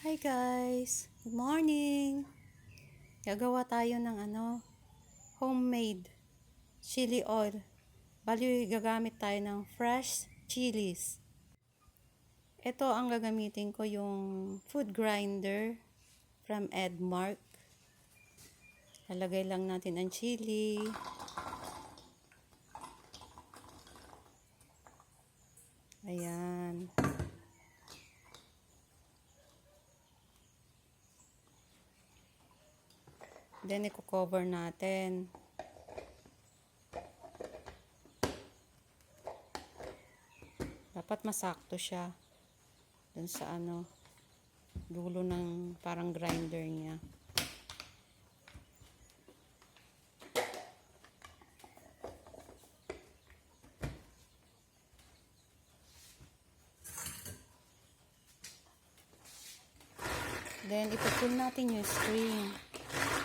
Hi guys! Good morning! Gagawa tayo ng homemade chili oil. Bali, gagamit tayo ng fresh chilies. Ito ang gagamitin ko, yung food grinder from Edmark. Lalagay lang natin ang chili. Ayan. Then, i-cover natin. Dapat masakto siya dun sa dulo ng parang grinder niya. Then, ipupul natin yung string.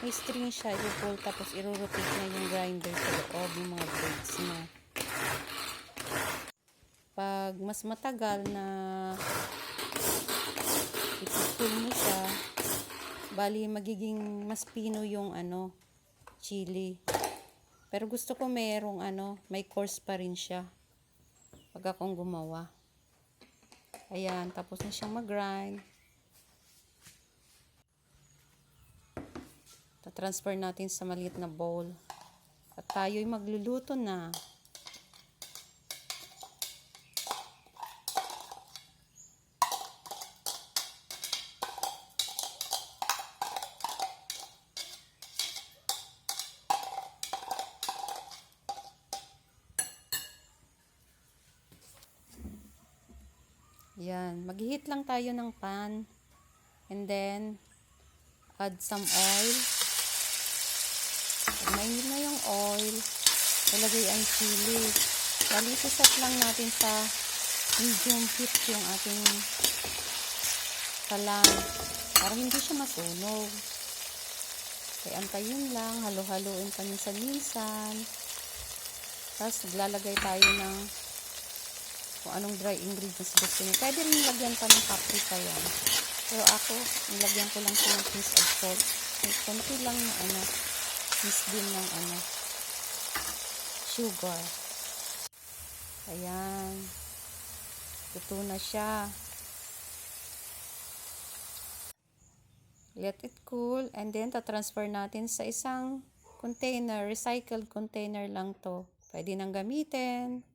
May string siya, ipupul, tapos i-rotate na yung grinder sa loob ng mga blades niya. Pag mas matagal na ipupul mo siya, bali magiging mas pino yung chili. Pero gusto ko merong may coarse pa rin siya pag akong gumawa. Ayan, tapos na siyang mag-grind. Ta-transfer natin sa maliit na bowl. At tayo'y magluluto na. Yan, mag-heat lang tayo ng pan. And then, add some oil. Pag mainit na yung oil, ilagay ang chili. Bali, set lang natin sa medium heat yung ating salang para hindi siya masunog. Kaya antayin lang, halo-haloin paminsan-minsan. Tapos, naglalagay tayo ng kung anong dry ingredients gusto niyo. Pwede rin lagyan pa ng paprika yan. Pero ako, nilagyan ko lang siya ng pinch of salt. May konti lang na pinch din ng sugar. Ayan. Luto na siya. Let it cool. And then, ta-transfer natin sa isang container. Recycled container lang to. Pwede nang gamitin.